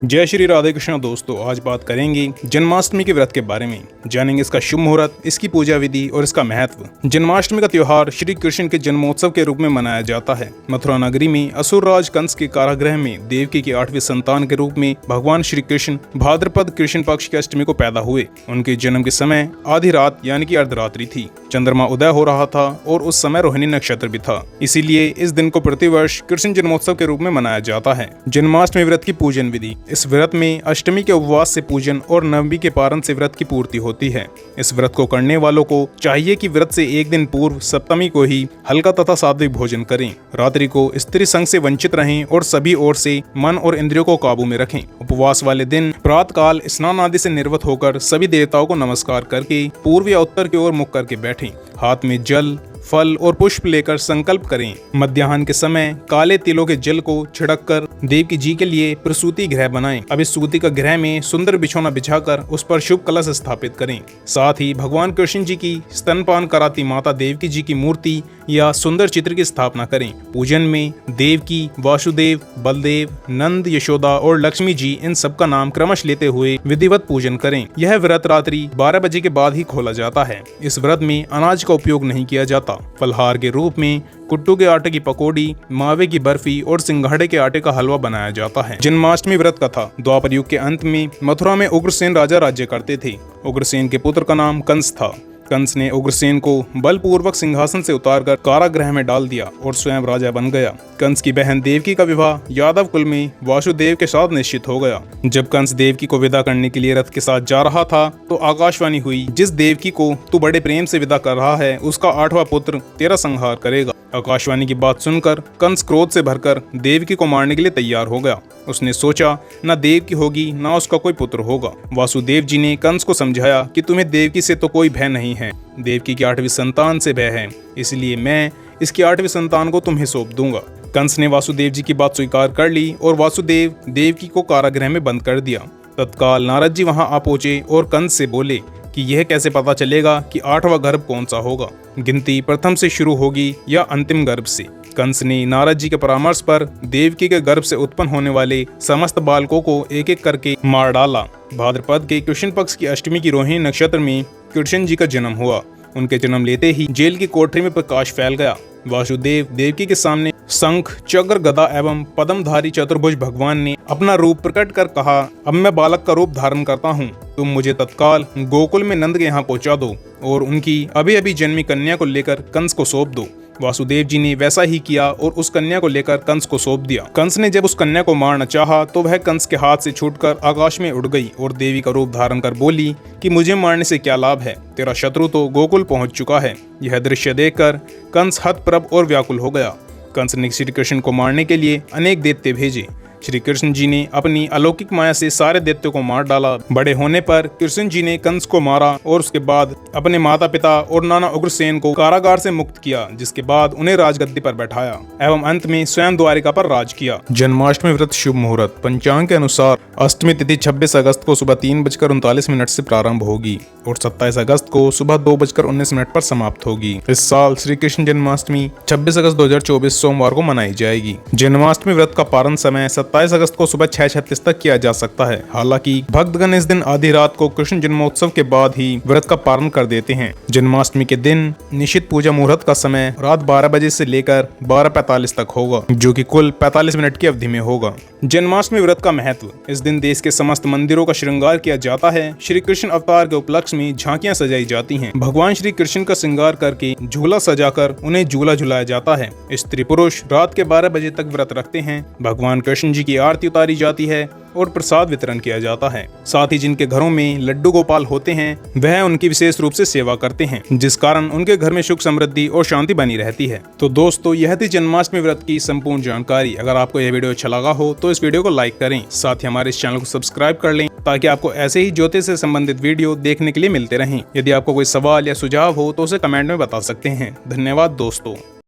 जय श्री राधे कृष्ण दोस्तों, आज बात करेंगे जन्माष्टमी के व्रत के बारे में। जानेंगे इसका शुभ मुहूर्त, इसकी पूजा विधि और इसका महत्व। जन्माष्टमी का त्योहार श्री कृष्ण के जन्मोत्सव के रूप में मनाया जाता है। मथुरा नगरी में असुर राज कंस के कारागृह में देवकी की 8वीं संतान के रूप में भगवान श्री कृष्ण भाद्रपद कृष्ण पक्ष की अष्टमी को पैदा हुए। उनके जन्म के समय आधी रात यानी कि अर्धरात्रि थी। चंद्रमा उदय हो रहा था और उस समय रोहिणी नक्षत्र भी था, इसीलिए इस दिन को प्रतिवर्ष कृष्ण जन्मोत्सव के रूप में मनाया जाता है। जन्माष्टमी व्रत की पूजन विधि। इस व्रत में अष्टमी के उपवास से पूजन और नवमी के पारण से व्रत की पूर्ति होती है। इस व्रत को करने वालों को चाहिए कि व्रत से एक दिन पूर्व सप्तमी को ही हल्का तथा सात्विक भोजन करें। रात्रि को स्त्री संग से वंचित रहें और सभी ओर से मन और इंद्रियों को काबू में रखें। उपवास वाले दिन प्रातः काल स्नान आदि से निर्वत होकर सभी देवताओं को नमस्कार करके पूर्व या उत्तर की ओर मुख करके बैठें। हाथ में जल, फल और पुष्प लेकर संकल्प करें। मध्याह्न के समय काले तिलों के जल को छिड़क कर देवकी जी के लिए प्रसूति गृह बनाएं। अब इस सूती का गृह में सुंदर बिछौना बिछाकर उस पर शुभ कलश स्थापित करें। साथ ही भगवान कृष्ण जी की स्तनपान कराती माता देवकी जी की मूर्ति या सुंदर चित्र की स्थापना करें। पूजन में देवकी, वासुदेव, बलदेव, नंद, यशोदा और लक्ष्मी जी इन सबका नाम क्रमश लेते हुए विधिवत पूजन करें। यह व्रत रात्रि 12 बजे के बाद ही खोला जाता है। इस व्रत में अनाज का उपयोग नहीं किया जाता। फलहार के रूप में कुट्टू के आटे की पकौड़ी, मावे की बर्फी और सिंघाड़े के आटे का हलवा बनाया जाता है। जन्माष्टमी व्रत कथा। द्वापर युग के अंत में मथुरा में उग्रसेन राजा राज्य करते थे। उग्रसेन के पुत्र का नाम कंस था। कंस ने उग्रसेन को बलपूर्वक सिंहासन से उतारकर कारागृह में डाल दिया और स्वयं राजा बन गया। कंस की बहन देवकी का विवाह यादव कुल में वासुदेव के साथ निश्चित हो गया। जब कंस देवकी को विदा करने के लिए रथ के साथ जा रहा था तो आकाशवाणी हुई, जिस देवकी को तू बड़े प्रेम से विदा कर रहा है उसका 8वां पुत्र तेरा संहार करेगा। आकाशवाणी की बात सुनकर कंस क्रोध से भरकर देवकी को मारने के लिए तैयार हो गया। उसने सोचा न देवकी होगी न उसका कोई पुत्र होगा। वासुदेव जी ने कंस को समझाया कि तुम्हें देवकी से तो कोई भय नहीं है, देवकी की 8वीं संतान से भय है, इसलिए मैं इसकी 8वीं संतान को तुम्हें सौंप दूंगा। कंस ने वासुदेव जी की बात स्वीकार कर ली और वासुदेव देवकी को कारागृह में बंद कर दिया। तत्काल नारद जी वहां आ पहुंचे और कंस से बोले कि यह कैसे पता चलेगा कि 8वां गर्भ कौन सा होगा, गिनती प्रथम से शुरू होगी या अंतिम गर्भ से। कंस ने नारद जी के परामर्श पर देवकी के गर्भ से उत्पन्न होने वाले समस्त बालकों को एक एक करके मार डाला। भाद्रपद के कृष्ण पक्ष की अष्टमी की रोहिणी नक्षत्र में कृष्ण जी का जन्म हुआ। उनके जन्म लेते ही जेल की कोठरी में प्रकाश फैल गया। वासुदेव देवकी के सामने शंख, चक्र, गदा एवं पद्मधारी चतुर्भुज भगवान ने अपना रूप प्रकट कर कहा, अब मैं बालक का रूप धारण करता हूँ। तुम मुझे तत्काल गोकुल में नंद के यहाँ पहुँचा दो और उनकी अभी अभी जन्मी कन्या को लेकर कंस को सौंप दो। वासुदेव जी ने वैसा ही किया और उस कन्या को लेकर कंस को सौंप दिया। कंस ने जब उस कन्या को मारना चाहा तो वह कंस के हाथ से छूटकर आकाश में उड़ गई और देवी का रूप धारण कर बोली कि मुझे मारने से क्या लाभ है, तेरा शत्रु तो गोकुल पहुंच चुका है। यह दृश्य देखकर कंस हतप्रभ और व्याकुल हो गया। कंस ने श्री कृष्ण को मारने के लिए अनेक दैत्य भेजे। श्री कृष्ण जी ने अपनी अलौकिक माया से सारे दैत्यों को मार डाला। बड़े होने पर कृष्ण जी ने कंस को मारा और उसके बाद अपने माता पिता और नाना उग्रसेन को कारागार से मुक्त किया, जिसके बाद उन्हें राजगद्दी पर बैठाया एवं अंत में स्वयं द्वारिका पर राज किया। जन्माष्टमी व्रत शुभ मुहूर्त। पंचांग के अनुसार अष्टमी तिथि 26 अगस्त को सुबह 3:39 से प्रारंभ होगी और 27 अगस्त को सुबह 2:19 पर समाप्त होगी। इस साल श्री कृष्ण जन्माष्टमी 26 अगस्त 2024 सोमवार को मनाई जाएगी। जन्माष्टमी व्रत का पारण समय 27 अगस्त को सुबह 6:36 तक किया जा सकता है। हालांकि भक्तगण इस दिन आधी रात को कृष्ण जन्मोत्सव के बाद ही व्रत का पारण कर देते हैं। जन्माष्टमी के दिन निश्चित पूजा मुहूर्त का समय रात 12 बजे से लेकर 12:45 तक होगा, जो कि कुल 45 मिनट की अवधि में होगा। जन्माष्टमी व्रत का महत्व। इस दिन देश के समस्त मंदिरों का श्रृंगार किया जाता है। श्री कृष्ण अवतार के उपलक्ष्य में झांकियां सजाई जाती हैं। भगवान श्री कृष्ण का श्रृंगार करके झूला सजाकर उन्हें झूला झुलाया जाता है। स्त्री पुरुष रात के 12 बजे तक व्रत रखते हैं। भगवान कृष्ण जी की आरती उतारी जाती है और प्रसाद वितरण किया जाता है। साथ ही जिनके घरों में लड्डू गोपाल होते हैं वह उनकी विशेष रूप से सेवा करते हैं, जिस कारण उनके घर में सुख समृद्धि और शांति बनी रहती है। तो दोस्तों, यह थी जन्माष्टमी व्रत की संपूर्ण जानकारी। अगर आपको यह वीडियो अच्छा लगा हो तो इस वीडियो को लाइक करें, साथ ही हमारे इस चैनल को सब्सक्राइब कर लें ताकि आपको ऐसे ही ज्योतिष से संबंधित वीडियो देखने के लिए मिलते रहें। यदि आपको कोई सवाल या सुझाव हो तो उसे कमेंट में बता सकते हैं। धन्यवाद दोस्तों।